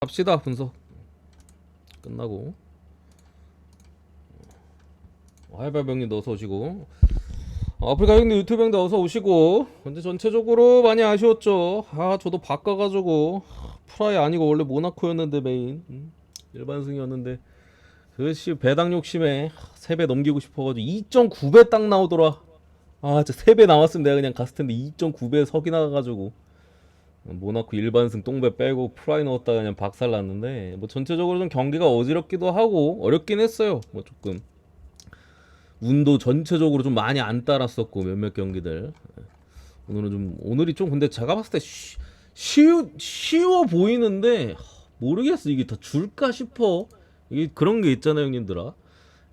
갑시다. 분석 끝나고 하이발 형님도 어서 오시고, 아프리카 형님 유튜브 형도 어서 오시고. 근데 전체적으로 많이 아쉬웠죠. 저도 바꿔가지고 프라이 아니고 원래 모나코였는데 메인 일반승이었는데 그씨 배당 욕심에 3배 넘기고 싶어가지고 2.9배 딱 나오더라. 진짜 3배 나왔으면 내가 그냥 갔을 텐데 2.9배 석이 나가가지고 모나코 일반승 똥배 빼고 프라이 넣었다가 그냥 박살났는데, 뭐 전체적으로 좀 경기가 어지럽기도 하고 어렵긴 했어요. 뭐 조금 운도 전체적으로 좀 많이 안 따랐었고 몇몇 경기들. 오늘이 좀 근데 제가 봤을 때 쉬워 보이는데 모르겠어. 이게 다 줄까 싶어. 이게 그런 게 있잖아요, 형님들아.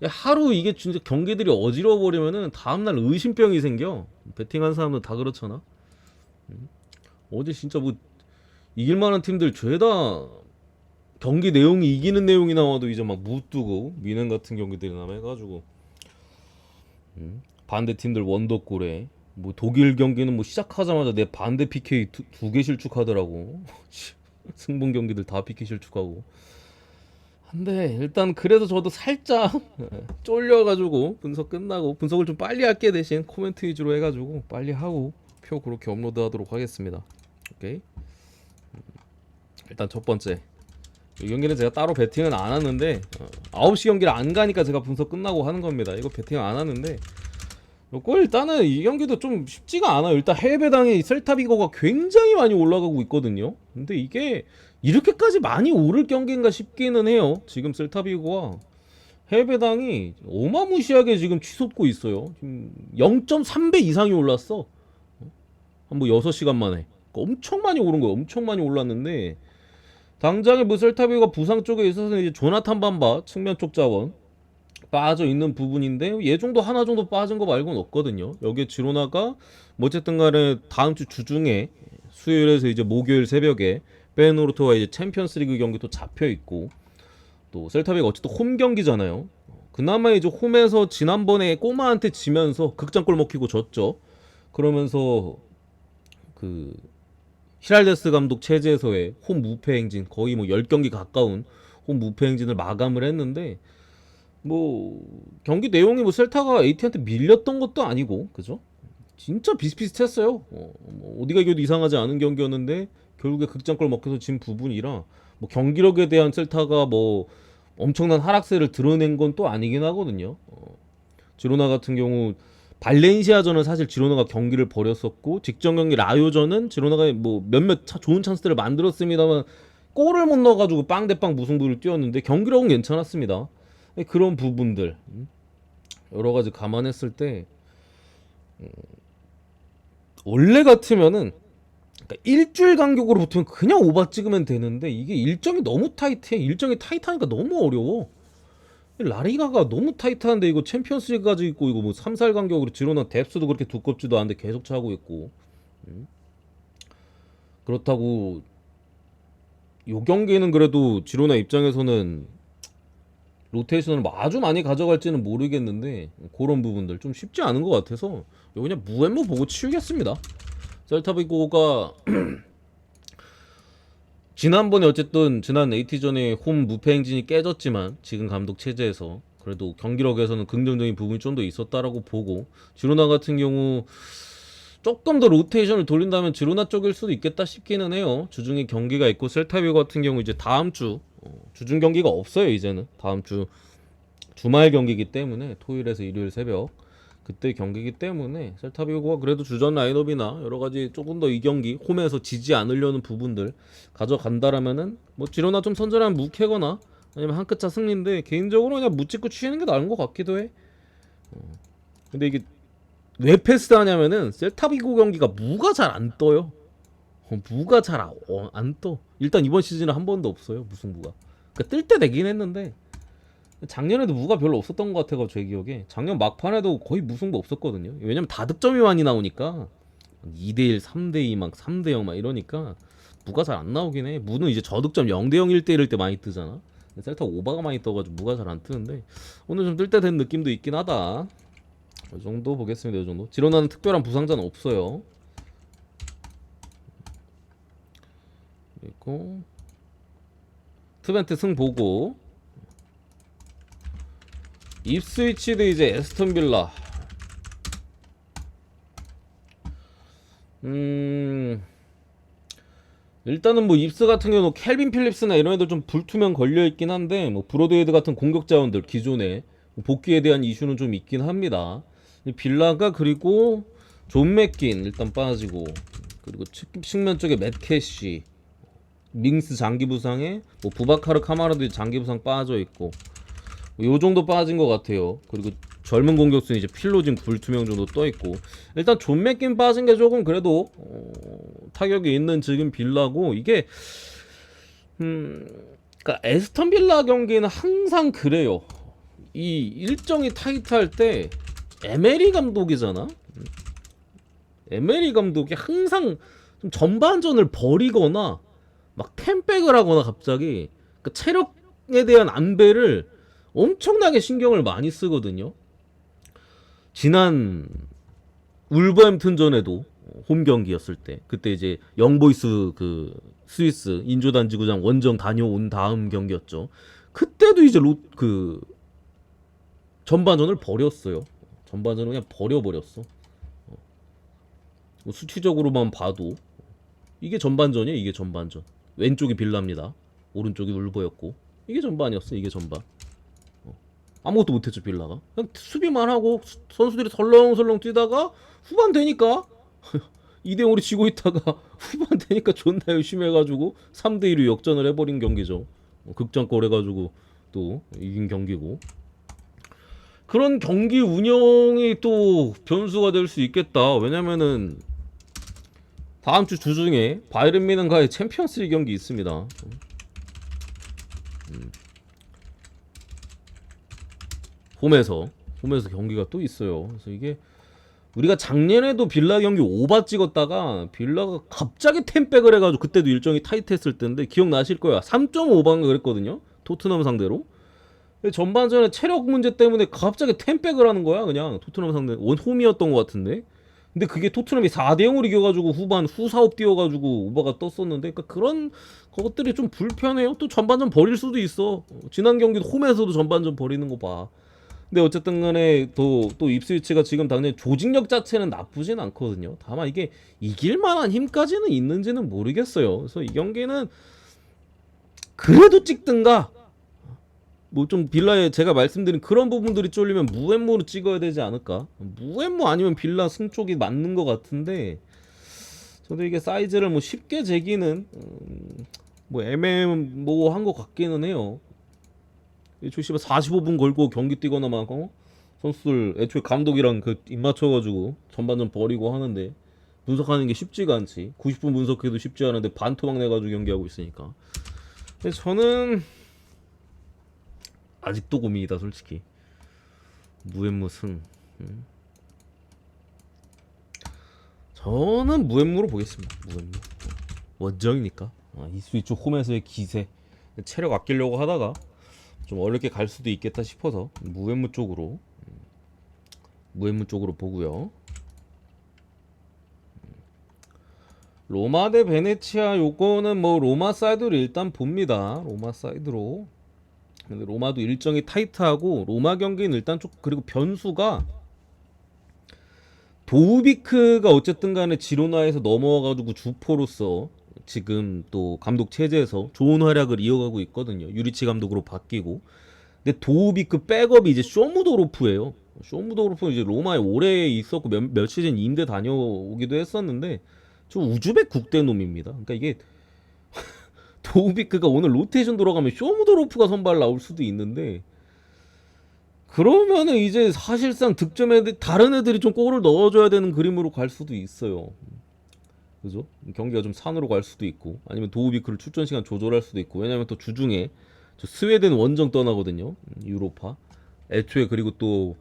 하루 이게 진짜 경기들이 어지러워 버리면은 다음날 의심병이 생겨. 베팅한 사람들 다 그렇잖아. 어제 진짜 뭐 이길 만한 팀들 죄다 경기 내용이 이기는 내용이 나와도 이제 막 무뜨고 미는 같은 경기들이 남아가지고 반대 팀들 원더골에, 뭐 독일 경기는 뭐 시작하자마자 내 반대 PK 두 개 실축하더라고. 승분 경기들 다 PK 실축하고. 근데 일단 그래도 저도 살짝 쫄려가지고 분석 끝나고 분석을 좀 빨리 할게, 대신 코멘트 위주로 해가지고 빨리 하고 표 그렇게 업로드하도록 하겠습니다. 오케이. 일단 첫 번째 이 경기는 제가 따로 베팅은 안 하는데 9시 경기를 안 가니까 제가 분석 끝나고 하는 겁니다. 이거 베팅 안 하는데 요거 일단은 이 경기도 좀 쉽지가 않아요. 일단 해외 배당이 셀타비고가 굉장히 많이 올라가고 있거든요. 근데 이게 이렇게까지 많이 오를 경기인가 싶기는 해요. 지금 셀타비고가 해외 배당이 어마무시하게 지금 치솟고 있어요. 지금 0.3배 이상이 올랐어. 한 뭐 6시간 만에. 엄청 많이 오른 거예요. 엄청 많이 올랐는데 당장에 뭐 셀타비고가 부상 쪽에 있어서는 이제 조나탄 밤바 측면 쪽 자원 빠져 있는 부분인데, 얘 정도 하나 정도 빠진 거 말고는 없거든요. 여기에 지로나가 뭐 어쨌든 간에 다음 주 주중에 수요일에서 이제 목요일 새벽에 페노르토와 이제 챔피언스리그 경기 또 잡혀 있고, 또 셀타비가 어쨌든 홈 경기잖아요. 그나마 이제 홈에서 지난번에 꼬마한테 지면서 극장골 먹히고 졌죠. 그러면서 그 히랄데스 감독 체제에서의 홈 무패 행진, 거의 뭐 10경기 가까운 홈 무패 행진을 마감을 했는데, 뭐 경기 내용이 뭐 셀타가 AT한테 밀렸던 것도 아니고, 그죠? 진짜 비슷비슷했어요. 뭐 어디가 이겨도 이상하지 않은 경기였는데 결국에 극장골 먹혀서 진 부분이라, 뭐 경기력에 대한 셀타가 뭐 엄청난 하락세를 드러낸 건 또 아니긴 하거든요. 지로나 같은 경우 발렌시아전은 사실 지로나가 경기를 벌였었고, 직전 경기 라요전은 지로나가 뭐 몇몇 좋은 찬스들을 만들었습니다만 골을 못 넣어가지고 빵대빵 무승부를 뛰었는데 경기력은 괜찮았습니다. 그런 부분들 여러 가지 감안했을 때 원래 같으면은, 그러니까 일주일 간격으로 붙으면 그냥 오바 찍으면 되는데 이게 일정이 너무 타이트해. 일정이 타이트하니까 너무 어려워. 라리가가 너무 타이트한데 이거 챔피언스리그까지 있고, 이거 뭐 3, 4일 간격으로 지로나 뎁스도 그렇게 두껍지도 않은데 계속 차고 있고. 그렇다고 요 경기는 그래도 지로나 입장에서는 로테이션을 뭐 아주 많이 가져갈지는 모르겠는데 그런 부분들 좀 쉽지 않은 것 같아서 이거 그냥 무앤무 보고 치우겠습니다. 셀타비고가 지난번에 어쨌든 지난 AT전에 홈 무패 행진이 깨졌지만 지금 감독 체제에서 그래도 경기력에서는 긍정적인 부분이 좀 더 있었다라고 보고, 지로나 같은 경우 조금 더 로테이션을 돌린다면 지로나 쪽일 수도 있겠다 싶기는 해요. 주중에 경기가 있고 셀타비고 같은 경우 이제 다음 주 주중 경기가 없어요. 이제는 다음 주 주말 경기이기 때문에 토요일에서 일요일 새벽 그때 경기이기 때문에 셀타비고가 그래도 주전 라인업이나 여러 가지 조금 더 이 경기 홈에서 지지 않으려는 부분들 가져간다라면은 뭐 지로나 좀 선전한 무캐거나 아니면 한 끗 차 승리인데, 개인적으로 그냥 무찍고 치는 게 나은 것 같기도 해. 근데 이게 왜 패스하냐면은 셀타비고 경기가 무가 잘 안 떠요. 무가 잘 안 떠. 일단 이번 시즌은 한 번도 없어요, 무승부가. 그러니까 뜰 때 되긴 했는데 작년에도 무가 별로 없었던 것 같아요. 제 기억에 작년 막판에도 거의 무승부 없었거든요. 왜냐면 다득점이 많이 나오니까 2대1, 3대2, 막 3대0 막 이러니까 무가 잘 안 나오긴 해. 무는 이제 저득점 0대0, 1대1일 때 많이 뜨잖아. 셀타 오바가 많이 떠가지고 무가 잘 안 뜨는데 오늘 좀 뜰 때 된 느낌도 있긴 하다. 이 정도 보겠습니다. 이 정도. 지로나는 특별한 부상자는 없어요. 그리고 트벤트 승 보고 입스위치도 이제 에스턴 빌라. 일단은 뭐 입스 같은 경우는 켈빈 필립스나 이런 애들 좀 불투명 걸려 있긴 한데 뭐 브로드헤드 같은 공격 자원들 기존에 복귀에 대한 이슈는 좀 있긴 합니다. 빌라가 그리고 존 맥긴 일단 빠지고 그리고 측면 쪽에 맷 캐시, 밍스 장기 부상에 뭐 부바카르 카마라도 장기 부상 빠져 있고 요 정도 빠진 것 같아요. 그리고 젊은 공격수는 이제 필로진 불투명 정도 떠 있고 일단 존 맥긴 빠진 게 조금 그래도 타격이 있는 지금 빌라고 이게 그러니까 에스턴 빌라 경기는 항상 그래요. 이 일정이 타이트할 때 에메리 감독이잖아. 에메리 감독이 항상 좀 전반전을 버리거나 막 템백을 하거나 갑자기 그러니까 체력에 대한 안배를 엄청나게 신경을 많이 쓰거든요. 지난 울버햄튼전에도 홈 경기였을 때 그때 이제 영보이스 그 스위스 인조단지구장 원정 다녀온 다음 경기였죠. 그때도 이제 그 전반전을 버렸어요. 전반전을 그냥 버려버렸어. 수치적으로만 봐도 이게 전반전이에요. 이게 전반전. 왼쪽이 빌라입니다. 오른쪽이 울버였고 이게 전반이었어. 이게 전반. 아무것도 못했죠 빌라가. 그냥 수비만 하고 선수들이 설렁설렁 뛰다가 후반 되니까 2대0으로 지고 있다가 후반 되니까 존나 열심히 해가지고 3대2로 역전을 해버린 경기죠. 극장골 해가지고 또 이긴 경기고. 그런 경기 운영이 또 변수가 될 수 있겠다. 왜냐면은 다음 주 주중에 바이에른 뮌헨과의 챔피언스리그 경기 있습니다. 홈에서 경기가 또 있어요. 그래서 이게 우리가 작년에도 빌라 경기 오바 찍었다가 빌라가 갑자기 템백을 해가지고 그때도 일정이 타이트했을 텐데 기억나실 거야. 3.5반가 그랬거든요. 토트넘 상대로. 전반전에 체력 문제 때문에 갑자기 템백을 하는 거야. 그냥 토트넘 상대 원홈이었던 것 같은데. 근데 그게 토트넘이 4대0으로 이겨가지고 후반 후사업 뛰어가지고 오바가 떴었는데 그러니까 그런 것들이 좀 불편해요. 또 전반전 버릴 수도 있어. 지난 경기도 홈에서도 전반전 버리는 거 봐. 근데 어쨌든 간에 또 입스위치가 지금 당장 조직력 자체는 나쁘진 않거든요. 다만 이게 이길 만한 힘까지는 있는지는 모르겠어요. 그래서 이 경기는 그래도 찍든가 뭐 좀 빌라에 제가 말씀드린 그런 부분들이 쫄리면 무엠모로 찍어야 되지 않을까. 무엠모 아니면 빌라 승 쪽이 맞는 것 같은데 저도 이게 사이즈를 뭐 쉽게 재기는 뭐 애매모호한 것 같기는 해요. 애초에 45분 걸고 경기 뛰거나 막 선수들 애초에 감독이랑 그 입 맞춰가지고 전반전 버리고 하는데 분석하는 게 쉽지가 않지. 90분 분석해도 쉽지 않은데 반토막 내가지고 경기하고 있으니까. 근데 저는 아직도 고민이다 솔직히. 무엠무 승. 저는 무엠무로 보겠습니다. 무엠무. 원정이니까. 이스위치 홈에서의 기세. 체력 아끼려고 하다가 좀 어렵게 갈 수도 있겠다 싶어서 무엠무 쪽으로 보고요. 로마 대 베네치아 요거는 뭐 로마 사이드로 일단 봅니다. 로마 사이드로. 근데 로마도 일정이 타이트하고 로마 경기는 일단 좀 그리고 변수가 도우비크가 어쨌든 간에 지로나에서 넘어와가지고 주포로서 지금 또 감독 체제에서 좋은 활약을 이어가고 있거든요. 유리치 감독으로 바뀌고. 근데 도우비크 백업이 이제 쇼무도로프예요. 쇼무도로프는 이제 로마에 오래 있었고 몇 시즌 임대 다녀오기도 했었는데 저 우즈벡 국대 놈입니다. 그러니까 이게 도우비크가 오늘 로테이션 돌아가면 쇼무도로프가 선발 나올 수도 있는데 그러면은 이제 사실상 득점 애들 다른 애들이 좀 골을 넣어줘야 되는 그림으로 갈 수도 있어요. 그죠? 경기가 좀 산으로 갈 수도 있고 아니면 도우비크를 출전 시간 조절할 수도 있고 왜냐면 또 주중에 저 스웨덴 원정 떠나거든요. 유로파. 애초에 그리고 또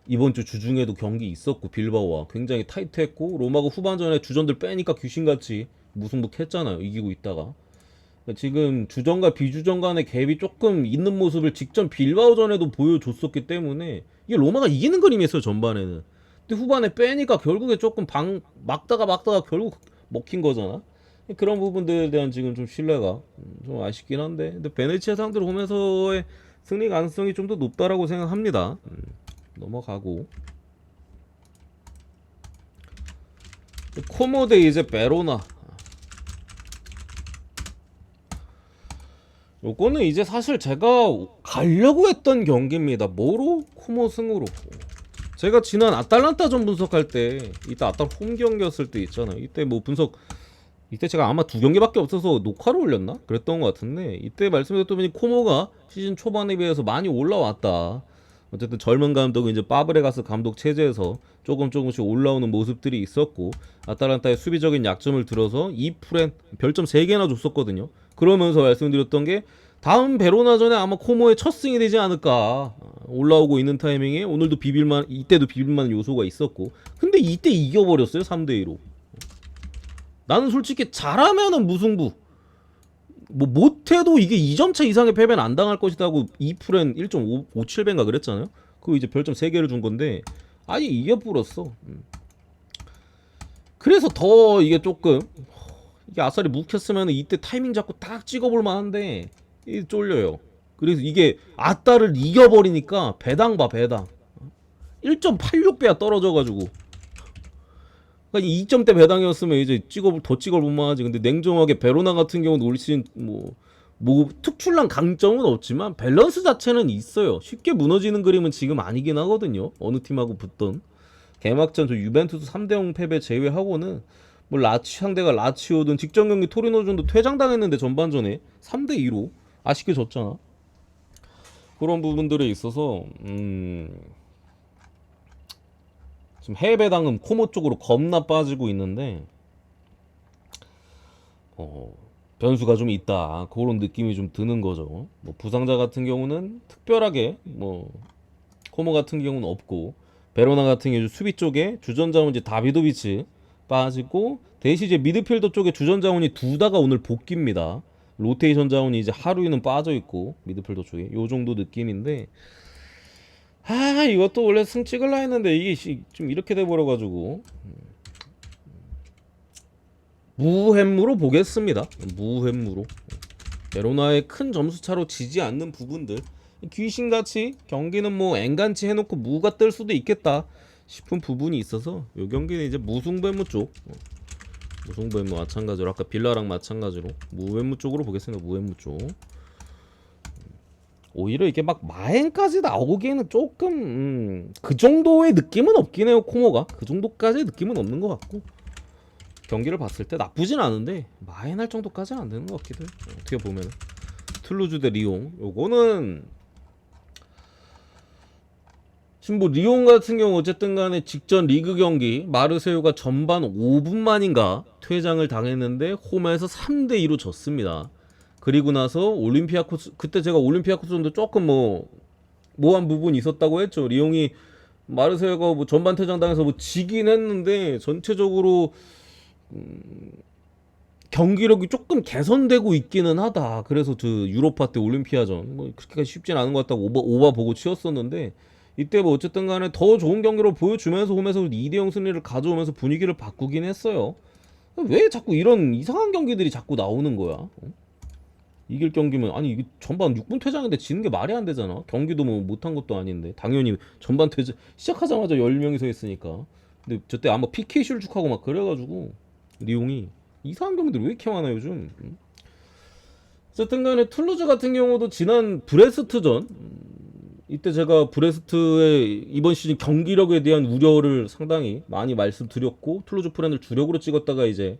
이번 주 주중에도 경기 있었고 빌바오와 굉장히 타이트했고 로마가 후반전에 주전들 빼니까 귀신같이 무승부했잖아요. 이기고 있다가. 지금 주전과 비주전 간의 갭이 조금 있는 모습을 직전 빌바오전에도 보여줬었기 때문에 이게 로마가 이기는 그림이었어요. 전반에는. 근데 후반에 빼니까 결국에 조금 막다가 결국 먹힌 거잖아. 그런 부분들에 대한 지금 좀 신뢰가 좀 아쉽긴 한데, 근데 베네치아 상대로 홈에서의 승리 가능성이 좀 더 높다라고 생각합니다. 넘어가고 코모 대 이제 베로나. 요거는 이제 사실 제가 가려고 했던 경기입니다. 뭐로? 코모 승으로. 제가 지난 아탈란타전 분석할 때, 이때 아탈 홈 경기였을 때 있잖아요. 이때 뭐 분석, 이때 제가 아마 2경기밖에 없어서 녹화를 올렸나? 그랬던 것 같은데, 이때 말씀드렸더니 코모가 시즌 초반에 비해서 많이 올라왔다. 어쨌든 젊은 감독은 이제 파브레가스 감독 체제에서 조금씩 올라오는 모습들이 있었고, 아탈란타의 수비적인 약점을 들어서 2프렌 별점 3개나 줬었거든요. 그러면서 말씀드렸던 게 다음 베로나전에 아마 코모의 첫 승이 되지 않을까. 올라오고 있는 타이밍에 오늘도 비빌만, 이때도 비빌만한 요소가 있었고, 근데 이때 이겨버렸어요. 3대2로. 나는 솔직히 잘하면은 무승부, 뭐 못해도 이게 2점차 이상의 패배는 안 당할 것이다고 2프렌 1.57배인가 그랬잖아요. 그거 이제 별점 3개를 준 건데 아예 이겨버렸어. 그래서 더 이게 조금, 이게 아싸리 묵혔으면 이때 타이밍 잡고 딱 찍어볼 만한데 이 쫄려요. 그래서 이게 아따를 이겨버리니까 배당 봐, 배당 1.86배야 떨어져가지고. 그러니까 2점대 배당이었으면 이제 더 찍어볼 만하지. 근데 냉정하게 베로나 같은 경우는 올 시즌 뭐 특출난 강점은 없지만 밸런스 자체는 있어요. 쉽게 무너지는 그림은 지금 아니긴 하거든요. 어느 팀하고 붙던 개막전 저 유벤투스 3대0 패배 제외하고는 뭐 상대가 라치오든 직전 경기 토리노전도 퇴장당했는데 전반전에 3대2로 아쉽게 졌잖아. 그런 부분들에 있어서 지금 해외 배당은 코모 쪽으로 겁나 빠지고 있는데 변수가 좀 있다, 그런 느낌이 좀 드는 거죠. 뭐 부상자 같은 경우는 특별하게 뭐 코모 같은 경우는 없고, 베로나 같은 경우 수비 쪽에 주전 자원 이제 다비도비치 빠지고, 대신 이제 미드필더 쪽에 주전 자원이 두다가 오늘 복귀입니다. 로테이션 자원이 이제 하루이는 빠져 있고 미드필더 쪽에 요 정도 느낌인데, 이것도 원래 승 찍을라 했는데 이게 좀 이렇게 돼버려가지고 무햄무로 보겠습니다. 무햄무로. 베로나의 큰 점수차로 지지 않는 부분들, 귀신같이 경기는 뭐 앵간치 해놓고 무가 뜰 수도 있겠다 싶은 부분이 있어서 요 경기는 이제 무승부햄무 쪽, 무승부햄무 마찬가지로 아까 빌라랑 마찬가지로 무햄무 쪽으로 보겠습니다. 무햄무 쪽. 오히려 이게 막 마행까지 나오기에는 조금 그 정도의 느낌은 없긴 해요. 코모가 그 정도까지의 느낌은 없는 것 같고, 경기를 봤을 때 나쁘진 않은데 마행할 정도까지는 안 되는 것 같기도 해요. 어떻게 보면 툴루즈 대 리옹, 요거는 지금 뭐 리옹 같은 경우 어쨌든 간에 직전 리그 경기 마르세유가 전반 5분 만인가 퇴장을 당했는데 홈에서 3대2로 졌습니다. 그리고 나서 올림피아코스, 그때 제가 올림피아코스전도 조금 뭐한 부분이 있었다고 했죠. 리옹이 마르세유가 뭐 전반 퇴장당해서 뭐 지긴 했는데 전체적으로 경기력이 조금 개선되고 있기는 하다. 그래서 유로파 때 올림피아전 뭐 그렇게까지 쉽진 않은 것 같다고 오바 보고 치웠었는데, 이때 뭐 어쨌든 간에 더 좋은 경기를 보여주면서 홈에서 2대0 승리를 가져오면서 분위기를 바꾸긴 했어요. 왜 자꾸 이런 이상한 경기들이 자꾸 나오는 거야? 이길 경기면, 아니 이게 전반 6분 퇴장인데 지는 게 말이 안 되잖아. 경기도 뭐 못한 것도 아닌데 당연히 전반 퇴장 시작하자마자 10명이 서 있으니까. 근데 저때 아마 PK 실축하고 막 그래가지고 리옹이 이상한 경기들 왜 이렇게 많아 요즘. 어쨌든 간에 툴루즈 같은 경우도 지난 브레스트전, 이때 제가 브레스트의 이번 시즌 경기력에 대한 우려를 상당히 많이 말씀드렸고 툴루즈 프렌을 주력으로 찍었다가 이제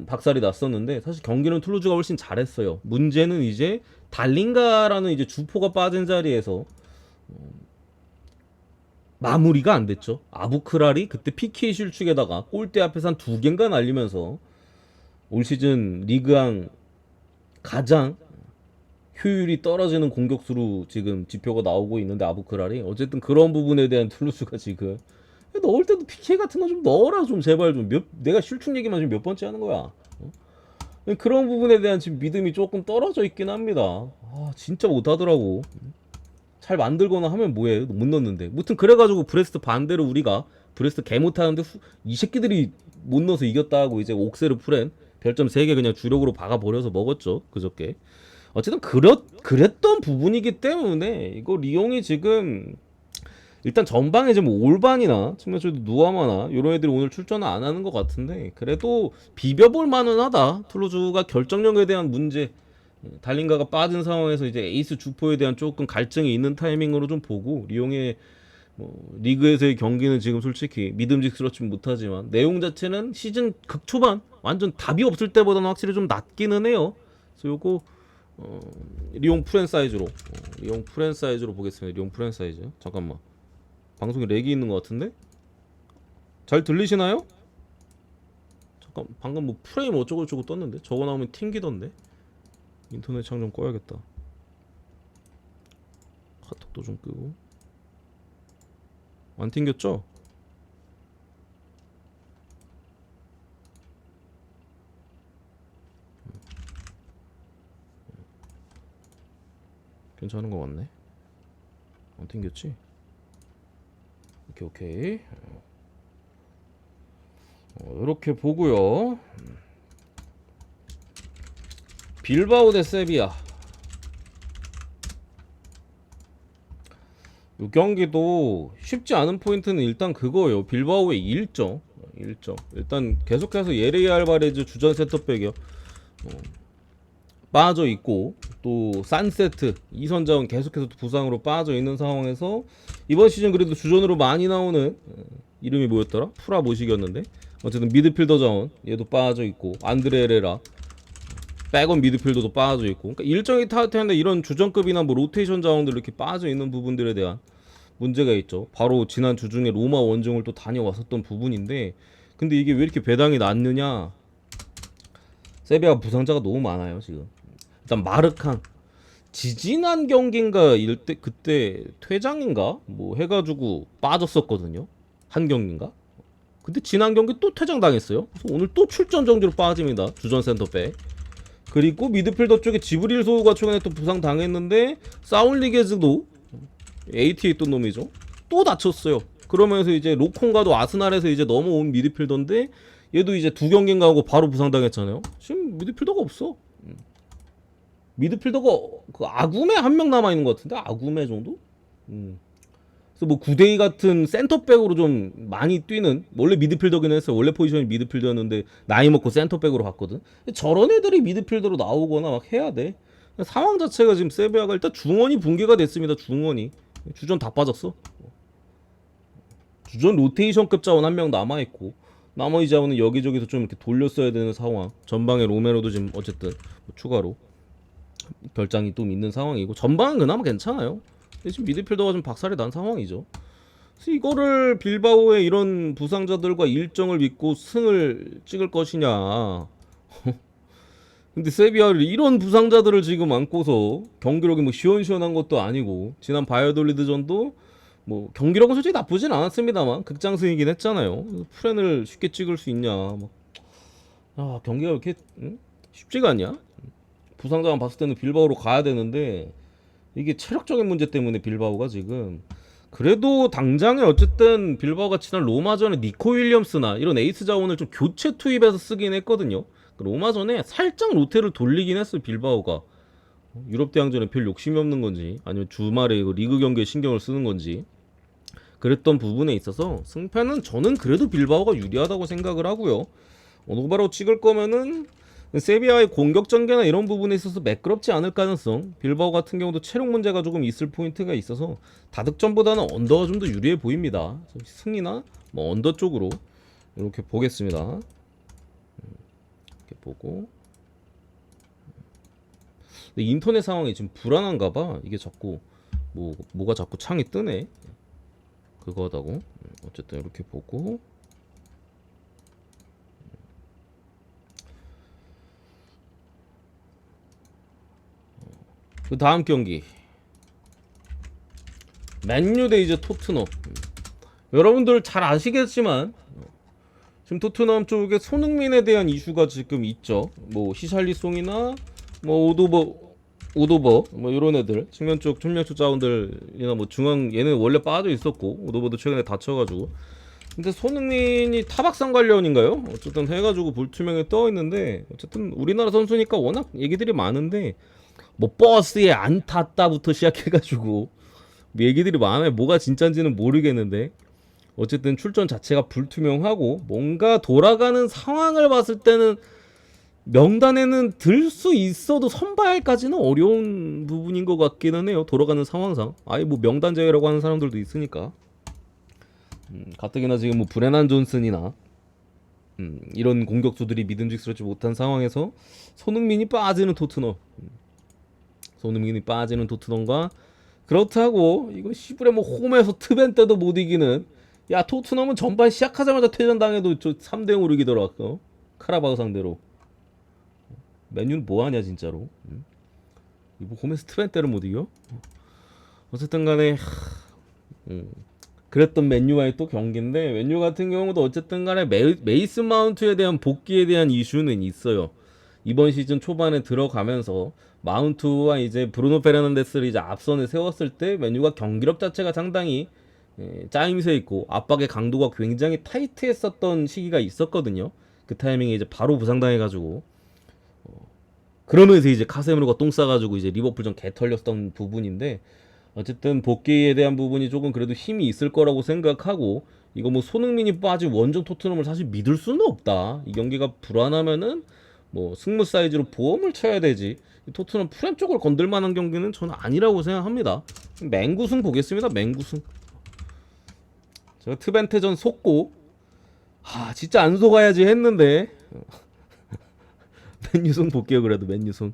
박살이 났었는데, 사실 경기는 툴루즈가 훨씬 잘했어요. 문제는 이제 달링가라는 이제 주포가 빠진 자리에서 마무리가 안 됐죠. 아부크랄이 그때 PK 실축에다가 골대 앞에서 한 2개인가 날리면서 올 시즌 리그왕 가장 효율이 떨어지는 공격수로 지금 지표가 나오고 있는데, 아부크랄이 어쨌든 그런 부분에 대한 툴루스가 지금 넣을 때도 PK 같은 거 좀 넣어라 좀 제발 좀. 내가 실축 얘기만 지금 몇 번째 하는 거야. 그런 부분에 대한 지금 믿음이 조금 떨어져 있긴 합니다. 진짜 못하더라고. 잘 만들거나 하면 뭐해, 못 넣는데. 무튼 그래가지고 브레스트 반대로 우리가 브레스트 개 못하는데 이 새끼들이 못 넣어서 이겼다 하고 이제 옥세르 프렌 별점 3개 그냥 주력으로 박아버려서 먹었죠 그저께. 어쨌든 그랬던 부분이기 때문에 이거 리용이 지금 일단 전방에 지금 올반이나 측면적으로 누아마나 이런 애들이 오늘 출전을 안 하는 것 같은데 그래도 비벼볼 만은 하다. 툴루즈가 결정력에 대한 문제, 달린가가 빠진 상황에서 이제 에이스 주포에 대한 조금 갈증이 있는 타이밍으로 좀 보고 리용의 리그에서의 경기는 지금 솔직히 믿음직스럽지 못하지만 내용 자체는 시즌 극초반 완전 답이 없을 때보다는 확실히 좀 낫기는 해요. 그래서 요거 리용 프랜사이즈로 리용 프랜사이즈로 보겠습니다. 리용 프랜사이즈. 잠깐만, 방송에 렉이 있는 것 같은데? 잘 들리시나요? 잠깐, 방금 뭐 프레임 어쩌고저쩌고 떴는데? 저거 나오면 튕기던데? 인터넷 창 좀 꺼야겠다. 카톡도 좀 끄고. 안 튕겼죠? 괜찮은 것 같네. 안 튕겼지? 오케이. 이렇게 보고요. 빌바오 대 세비야. 이 경기도 쉽지 않은 포인트는 일단 그거예요. 빌바오의 일정. 일단 계속해서 예레이 알바레즈 주전 센터백이요. 빠져 있고 또 산세트 이선자원 계속해서 부상으로 빠져 있는 상황에서 이번 시즌 그래도 주전으로 많이 나오는 이름이 뭐였더라? 프라 모식이었는데 어쨌든 미드필더 자원 얘도 빠져 있고 안드레 에레라 백원 미드필더도 빠져 있고 그러니까 일정이 타이트한데 이런 주전급이나 뭐 로테이션 자원들 이렇게 빠져 있는 부분들에 대한 문제가 있죠. 바로 지난 주 중에 로마 원정을 또 다녀왔었던 부분인데 근데 이게 왜 이렇게 배당이 낮느냐? 세비야 부상자가 너무 많아요 지금. 일단 마르칸 지지난 경기인가 이럴 때 그때 퇴장인가 뭐 해가지고 빠졌었거든요. 한 경기인가? 근데 지난 경기 또 퇴장 당했어요. 그래서 오늘 또 출전 정지로 빠집니다. 주전 센터백. 그리고 미드필더 쪽에 지브릴 소우가 최근에 또 부상 당했는데 사울리게즈도 AT에 있던 놈이죠. 또 다쳤어요. 그러면서 이제 로콩가도 아스날에서 이제 넘어온 미드필더인데 얘도 이제 2경기인가 하고 바로 부상당했잖아요. 지금 미드필더가 없어. 미드필더가 그 아구메 한 명 남아 있는 것 같은데 아구메 정도? 그래서 뭐 구데이 같은 센터백으로 좀 많이 뛰는 원래 미드필더긴 했어요. 원래 포지션이 미드필더였는데 나이 먹고 센터백으로 갔거든. 저런 애들이 미드필더로 나오거나 막 해야 돼. 상황 자체가 지금 세비야가 일단 중원이 붕괴가 됐습니다. 중원이 주전 다 빠졌어. 주전 로테이션급 자원 한 명 남아 있고 나머지 자원은 여기저기서 좀 이렇게 돌렸어야 되는 상황. 전방에 로메로도 지금 어쨌든 뭐 추가로 결장이 좀 있는 상황이고 전방은 그나마 괜찮아요. 근데 지금 미드필더가 좀 박살이 난 상황이죠. 그래서 이거를 빌바오의 이런 부상자들과 일정을 믿고 승을 찍을 것이냐. 근데 세비야를 이런 부상자들을 지금 안고서 경기력이 뭐 시원시원한 것도 아니고 지난 바이오돌리드전도 뭐 경기력은 솔직히 나쁘진 않았습니다만 극장승이긴 했잖아요. 프렌을 쉽게 찍을 수 있냐. 경기가 이렇게 쉽지가 않냐. 부상자만 봤을 때는 빌바오로 가야 되는데 이게 체력적인 문제 때문에 빌바오가 지금 그래도 당장에 어쨌든 빌바오가 지난 로마전에 니코 윌리엄스나 이런 에이스 자원을 좀 교체 투입해서 쓰긴 했거든요. 로마전에 살짝 로테를 돌리긴 했어요. 빌바오가 유럽 대항전에 별 욕심이 없는 건지 아니면 주말에 리그 경기에 신경을 쓰는 건지 그랬던 부분에 있어서 승패는 저는 그래도 빌바오가 유리하다고 생각을 하고요. 오노바로 찍을 거면은 세비야의 공격 전개나 이런 부분에 있어서 매끄럽지 않을 가능성. 빌바오 같은 경우도 체력 문제가 조금 있을 포인트가 있어서 다득점보다는 언더가 좀 더 유리해 보입니다. 승이나 뭐 언더 쪽으로 이렇게 보겠습니다. 이렇게 보고. 근데 인터넷 상황이 지금 불안한가봐. 이게 자꾸 뭐가 자꾸 창이 뜨네. 그거 하다고. 어쨌든 이렇게 보고. 그 다음 경기 맨유 대 이제 토트넘. 여러분들 잘 아시겠지만 지금 토트넘 쪽에 손흥민에 대한 이슈가 지금 있죠. 뭐 히샬리송이나 뭐 오도버 뭐 이런 애들 측면 쪽 자원들이나 뭐 중앙 얘는 원래 빠져 있었고 오도버도 최근에 다쳐가지고 근데 손흥민이 타박상 관련인가요? 어쨌든 해가지고 불투명에 떠 있는데 어쨌든 우리나라 선수니까 워낙 얘기들이 많은데 뭐 버스에 안 탔다부터 시작해가지고 얘기들이 많아요. 뭐가 진짜인지는 모르겠는데 어쨌든 출전 자체가 불투명하고 뭔가 돌아가는 상황을 봤을 때는 명단에는 들 수 있어도 선발까지는 어려운 부분인 것 같기는 해요. 돌아가는 상황상 아예 뭐 명단 제외라고 하는 사람들도 있으니까 가뜩이나 지금 뭐 브레난 존슨이나 이런 공격수들이 믿음직스럽지 못한 상황에서 손흥민이 빠지는 토트넘 손흥민이 빠지는 토트넘과 그렇다고 이거 시부레 뭐 홈에서 트벤 때도 못 이기는 야 토트넘은 전반 시작하자마자 퇴전당해도 저 3대0으로 이기더라 카라바오 상대로 맨유는 뭐하냐 진짜로 이거 홈에서 트벤 때를 못 이겨? 어쨌든 간에 그랬던 맨유와의 또 경기인데 맨유 같은 경우도 어쨌든 간에 메이슨 마운트에 대한 복귀에 대한 이슈는 있어요. 이번 시즌 초반에 들어가면서 마운트와 이제 브루노 페르난데스를 이제 앞선에 세웠을 때 맨유가 경기력 자체가 상당히 짜임새 있고 압박의 강도가 굉장히 타이트했었던 시기가 있었거든요. 그 타이밍에 이제 바로 부상당해가지고 그러면서 이제 카세미로가 똥 싸가지고 이제 리버풀전 개 털렸던 부분인데 어쨌든 복귀에 대한 부분이 조금 그래도 힘이 있을 거라고 생각하고 이거 뭐 손흥민이 빠진 원정 토트넘을 사실 믿을 수는 없다. 이 경기가 불안하면은 뭐 승무 사이즈로 보험을 쳐야 되지. 토트넘 프렘 쪽을 건들 만한 경기는 저는 아니라고 생각합니다. 맹구승 보겠습니다. 맹구승. 제가 트벤테전 속고 진짜 안 속아야지 했는데 맨유손 볼게요. 그래도 맨유손.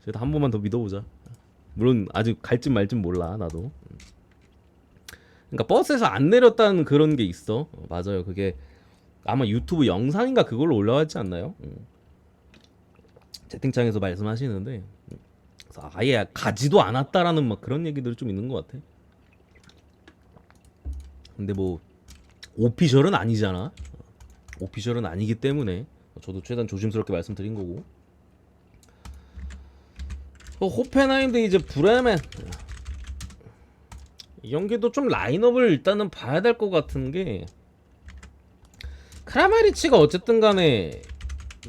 제가 한 번만 더 믿어보자. 물론 아직 갈진 말진 몰라 나도. 그러니까 버스에서 안 내렸다는 그런 게 있어. 맞아요. 그게 아마 유튜브 영상인가 그걸로 올라왔지 않나요? 채팅창에서 말씀하시는데 그래서 아예 가지도 않았다라는 막 그런 얘기들이 좀 있는 것 같아. 근데 뭐 오피셜은 아니잖아. 오피셜은 아니기 때문에 저도 최대한 조심스럽게 말씀드린 거고. 호펜하임도 이제 브레멘 이 경기도 좀 라인업을 일단은 봐야 될 것 같은 게 크라마리치가 어쨌든 간에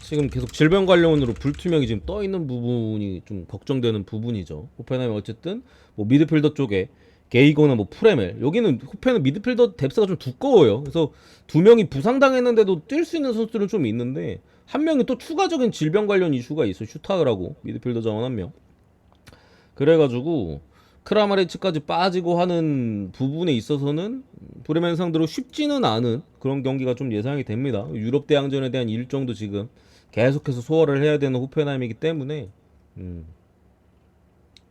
지금 계속 질병 관련으로 불투명이 지금 떠 있는 부분이 좀 걱정되는 부분이죠. 호펜하임 어쨌든 뭐 미드필더 쪽에 게이거나 뭐 프레멜 여기는 호펜은 미드필더 뎁스가 좀 두꺼워요. 그래서 두 명이 부상당했는데도 뛸 수 있는 선수들은 좀 있는데 한 명이 또 추가적인 질병 관련 이슈가 있어. 슈타흐라고 미드필더 자원 한 명. 그래가지고 크라마리치까지 빠지고 하는 부분에 있어서는 브레멘 상대로 쉽지는 않은 그런 경기가 좀 예상이 됩니다. 유럽 대항전에 대한 일정도 지금 계속해서 소화를 해야 되는 호펜하임이기 때문에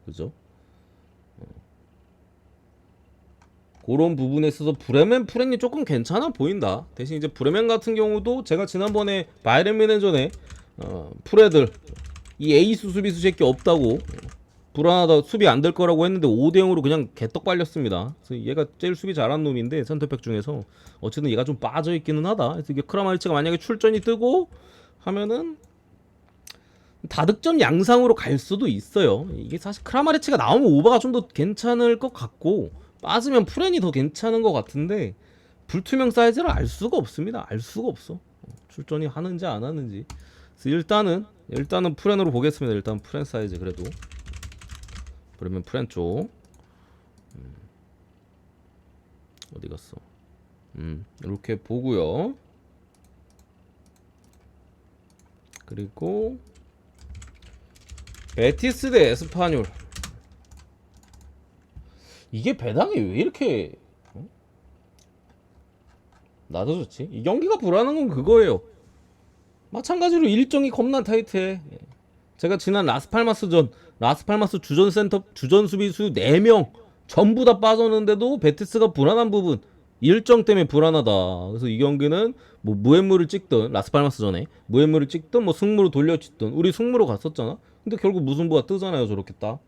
그죠? 그런 부분에 있어서 브레멘 프렌이 조금 괜찮아 보인다. 대신 이제 브레멘 같은 경우도 제가 지난번에 바이에른 뮌헨전에 프레들 이 에이스 수비수 새끼 없다고 불안하다 수비 안 될 거라고 했는데 5대0으로 그냥 개떡 빨렸습니다. 그래서 얘가 제일 수비 잘한 놈인데 센터백 중에서 어쨌든 얘가 좀 빠져있기는 하다. 그래서 이게 크라마리치가 만약에 출전이 뜨고 하면은 다득점 양상으로 갈 수도 있어요. 이게 사실 크라마리치가 나오면 오바가 좀 더 괜찮을 것 같고 빠지면 프렌이 더 괜찮은 것 같은데 불투명 사이즈를 알 수가 없습니다. 알 수가 없어. 출전이 하는지 안 하는지. 그래서 일단은 프렌으로 보겠습니다. 일단 프렌 사이즈 그래도 그러면 프렌 쪽 어디 갔어? 이렇게 보고요. 그리고 베티스 대 에스파뇰. 이게 배당이 왜 이렇게 낮아졌지? 이 경기가 불안한 건 그거예요. 마찬가지로 일정이 겁나 타이트해. 제가 지난 라스팔마스 주전 수비수 4명 전부 다 빠졌는데도 베티스가 불안한 부분 일정 때문에 불안하다. 그래서 이 경기는 뭐 무앤무를 찍든 라스팔마스 전에 무앤무를 찍든 뭐 승무로 돌려찍든 우리 승무로 갔었잖아. 근데 결국 무승부가 뜨잖아요. 저렇게 딱.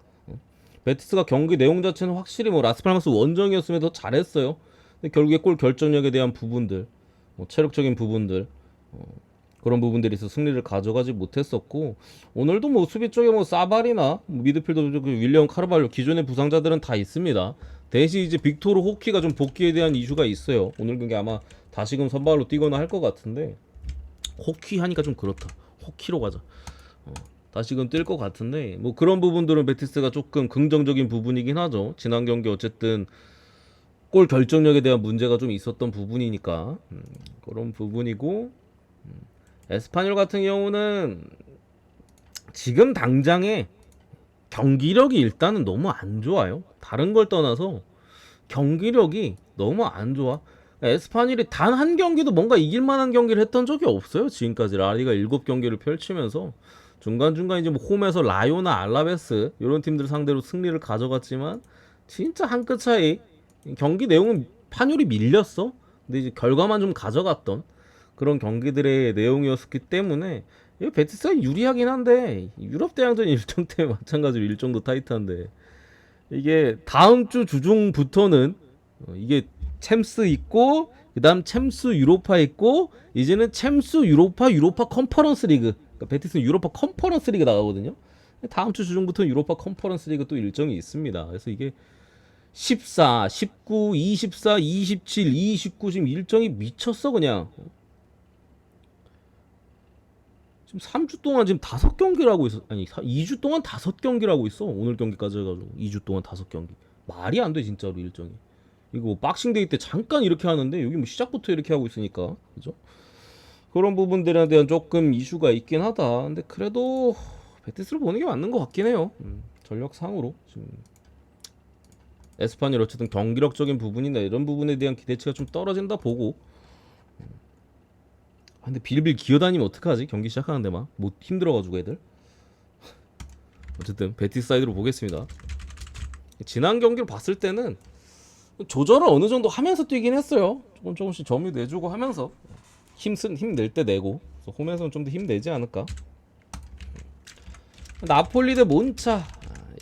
베티스가 경기 내용 자체는 확실히 뭐 라스팔마스 원정이었으면 더 잘했어요. 근데 결국에 골 결정력에 대한 부분들, 뭐 체력적인 부분들, 그런 부분들이 있어 승리를 가져가지 못했었고, 오늘도 뭐 수비 쪽에 뭐 사발이나 뭐 미드필더 그 윌리엄 카르발로 기존의 부상자들은 다 있습니다. 대신 이제 빅토르 호키가 좀 복귀에 대한 이슈가 있어요. 오늘 경기 아마 다시금 선발로 뛰거나 할 것 같은데, 호키 하니까 좀 그렇다. 호키로 가자. 다시금 뛸 것 같은데, 뭐 그런 부분들은 베티스가 조금 긍정적인 부분이긴 하죠. 지난 경기 어쨌든 골 결정력에 대한 문제가 좀 있었던 부분이니까, 그런 부분이고, 에스파뇰 같은 경우는 지금 당장에 경기력이 일단은 너무 안 좋아요. 다른 걸 떠나서 경기력이 너무 안 좋아. 에스파뇰이 단 한 경기도 뭔가 이길 만한 경기를 했던 적이 없어요. 지금까지 라리가 7경기를 펼치면서 중간중간 이제 뭐 홈에서 라요나 알라베스 이런 팀들 상대로 승리를 가져갔지만 진짜 한 끗 차이. 경기 내용은 파뇰이 밀렸어. 근데 이제 결과만 좀 가져갔던 그런 경기들의 내용이었기 때문에 이 베티스가 유리하긴 한데, 유럽 대항전 일정 때문에 마찬가지로 일정도 타이트한데, 이게 다음 주 주중부터는 이게 챔스 있고, 그다음 챔스 유로파 있고, 이제는 챔스 유로파 컨퍼런스 리그, 그러니까 베티스는 유로파 컨퍼런스 리그 나가거든요. 다음 주 주중부터 유로파 컨퍼런스 리그 또 일정이 있습니다. 그래서 이게 14, 19, 24, 27, 29 지금 일정이 미쳤어 그냥. 지금 3주 동안 지금 5경기를 하고 있어. 아니 2주 동안 5경기를 하고 있어. 오늘 경기까지 해가지고 2주 동안 5경기. 말이 안 돼 진짜로 일정이. 이거 뭐 박싱데이 때 잠깐 이렇게 하는데 여기 뭐 시작부터 이렇게 하고 있으니까, 그죠? 그런 부분들에 대한 조금 이슈가 있긴 하다. 근데 그래도 베티스를 보는 게 맞는 것 같긴 해요. 전력상으로 지금 에스파뇰 어쨌든 경기력적인 부분이나 이런 부분에 대한 기대치가 좀 떨어진다 보고. 근데 빌빌 기어다니면 어떡하지? 경기 시작하는데 막 못 힘들어가지고 애들. 어쨌든 베티스 사이드로 보겠습니다. 지난 경기를 봤을 때는 조절을 어느 정도 하면서 뛰긴 했어요. 조금씩 점유 내주고 하면서 힘 낼 때 내고. 그래서 홈에서는 좀 더 힘내지 않을까. 나폴리 대 몬차,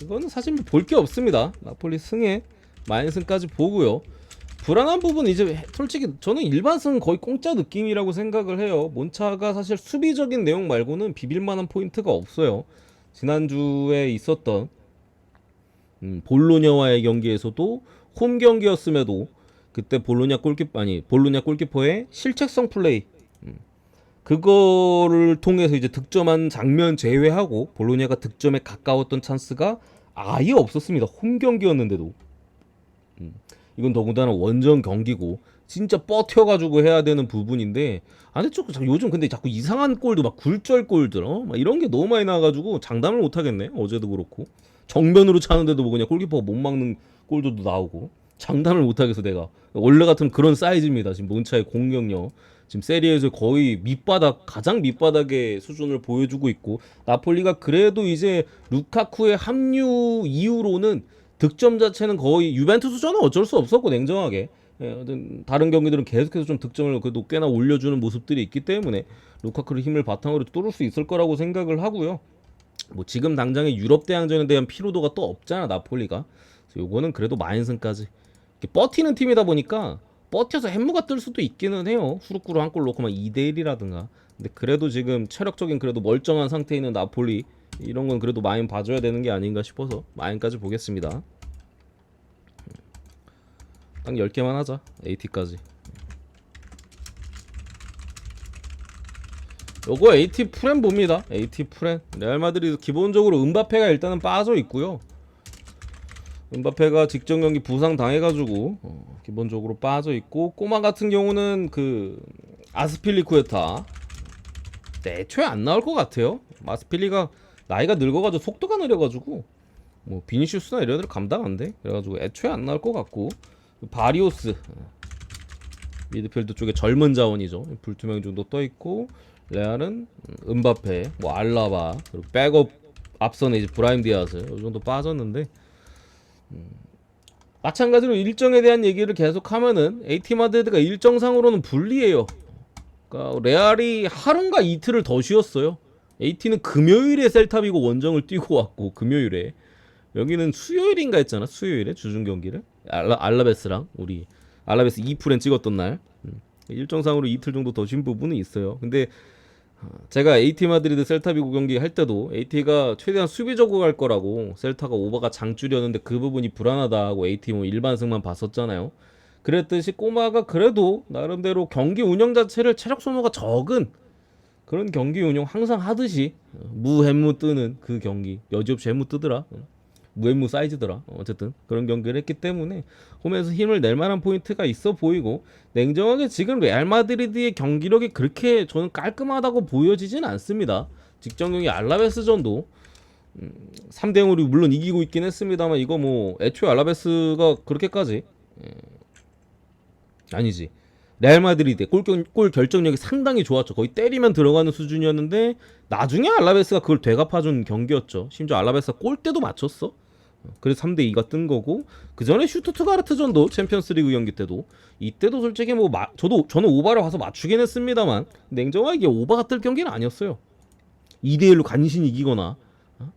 이거는 사실 볼 게 없습니다. 나폴리 승에 마인승까지 보고요. 불안한 부분은 이제 솔직히 저는 일반승은 거의 공짜 느낌이라고 생각을 해요. 몬차가 사실 수비적인 내용 말고는 비빌만한 포인트가 없어요. 지난주에 있었던 볼로냐와의 경기에서도 홈 경기였음에도 그때 볼로냐 골키퍼의 실책성 플레이, 그거를 통해서 이제 득점한 장면 제외하고 볼로냐가 득점에 가까웠던 찬스가 아예 없었습니다. 홈 경기였는데도. 이건 더군다나 원정 경기고 진짜 버텨가지고 해야 되는 부분인데, 아니 조금 요즘 근데 자꾸 이상한 골도 막 굴절 골들 막 이런 게 너무 많이 나와가지고 장담을 못 하겠네. 어제도 그렇고 정면으로 차는데도 뭐 그냥 골키퍼가 못 막는 골도 나오고, 장담을 못 하겠어 내가. 원래 같으면 그런 사이즈입니다. 지금 몬차의 공격력 지금 세리에서 거의 가장 밑바닥의 수준을 보여주고 있고, 나폴리가 그래도 이제 루카쿠의 합류 이후로는 득점 자체는 거의 유벤투스전은 어쩔 수 없었고 냉정하게, 다른 경기들은 계속해서 좀 득점을 그래도 꽤나 올려주는 모습들이 있기 때문에 루카쿠를 힘을 바탕으로 뚫을 수 있을 거라고 생각을 하고요. 뭐 지금 당장의 유럽 대항전에 대한 피로도가 또 없잖아 나폴리가. 그래서 요거는 그래도 마인슨까지 버티는 팀이다 보니까 버텨서 햄무가 뜰 수도 있기는 해요. 후루꾸루 한 골 넣고 막 2대1이라든가. 근데 그래도 지금 체력적인 그래도 멀쩡한 상태에 있는 나폴리, 이런 건 그래도 마인 봐줘야 되는 게 아닌가 싶어서 마인까지 보겠습니다. 딱 10개만 하자. AT까지. 요거 AT 프렌 봅니다. AT 프렌. 레알 마드리드 기본적으로 은바페가 일단은 빠져 있고요. 은바페가 직전 경기 부상 당해가지고 기본적으로 빠져 있고, 꼬마 같은 경우는 그 아스필리쿠에타 애초에 안 나올 것 같아요. 아스필리가 나이가 늙어가지고 속도가 느려가지고 뭐 비니시우스나 이런 애들 감당 안 돼. 그래가지고 애초에 안 나올 것 같고, 바리오스 미드필드 쪽에 젊은 자원이죠. 불투명 정도 떠 있고, 레알은 은바페, 뭐 알라바, 그리고 백업 앞선에 이제 브라임 디아스 이 정도 빠졌는데, 마찬가지로 일정에 대한 얘기를 계속하면은 AT 마드리드가 일정상으로는 불리해요. 그러니까 레알이 하루인가 이틀을 더 쉬었어요. AT는 금요일에 셀타비고 원정을 뛰고 왔고, 금요일에 여기는 수요일인가 했잖아. 수요일에 주중 경기를 알라베스랑 우리 알라베스 2프렌 찍었던 날, 일정상으로 이틀 정도 더 쉰 부분은 있어요. 근데 제가 AT 마드리드 셀타비고 경기 할 때도 AT가 최대한 수비적으로 갈 거라고 셀타가 오버가 장줄이었는데 그 부분이 불안하다고 AT 뭐 일반승만 봤었잖아요. 그랬듯이 꼬마가 그래도 나름대로 경기 운영 자체를 체력 소모가 적은 그런 경기 운영 항상 하듯이 무햄무 뜨는 그 경기 여지없이 햄무 뜨더라. 무햄무 사이즈더라. 어쨌든 그런 경기를 했기 때문에 홈에서 힘을 낼 만한 포인트가 있어 보이고 냉정하게 지금 레알 마드리드의 경기력이 그렇게 저는 깔끔하다고 보여지진 않습니다. 직전 경기 알라베스전도 3대 0으로 물론 이기고 있긴 했습니다만 이거 뭐 애초에 알라베스가 그렇게까지 아니지. 레알 마드리드 골 결정력이 상당히 좋았죠. 거의 때리면 들어가는 수준이었는데 나중에 알라베스가 그걸 되갚아준 경기였죠. 심지어 알라베스가 골대도 맞췄어. 그래서 3대2가 뜬 거고 그 전에 슈투트가르트전도 챔피언스리그 경기 때도 이때도 솔직히 뭐 저는 오바를 와서 맞추긴 했습니다만 냉정하게 이게 오바가 뜰 경기는 아니었어요. 2대1로 간신히 이기거나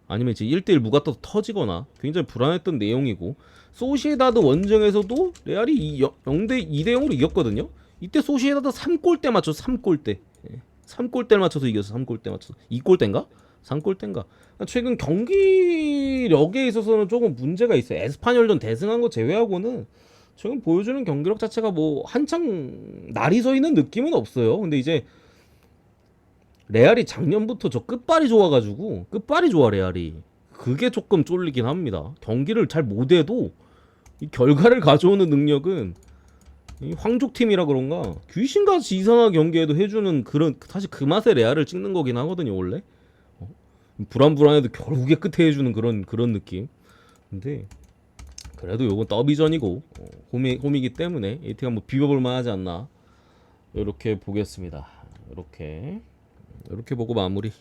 아니면 이제 1대1 무가 떠서 터지거나 굉장히 불안했던 내용이고 소시에다드 원정에서도 레알이 0대 2대 0으로 이겼거든요. 이때 소시에다드 3골대 맞춰서 3골대. 3골대를 맞춰서 이겼어. 3골대 맞춰서. 2골대인가? 3골대인가? 최근 경기력에 있어서는 조금 문제가 있어요. 에스파뇰전 대승한 거 제외하고는 최근 보여주는 경기력 자체가 뭐 한창 날이 서 있는 느낌은 없어요. 근데 이제 레알이 작년부터 저 끝발이 좋아가지고 끝발이 좋아 레알이 그게 조금 쫄리긴 합니다. 경기를 잘 못해도 이 결과를 가져오는 능력은 이 황족팀이라 그런가 귀신같이 이상한 경기에도 해주는 그런 사실 그 맛에 레알을 찍는 거긴 하거든요 원래. 불안불안해도 결국에 끝에 해주는 그런 느낌. 근데 그래도 요건 더비전이고 홈이기 때문에 AT가 뭐 비벼볼 만하지 않나 이렇게 보겠습니다. 이렇게 보고 마무리.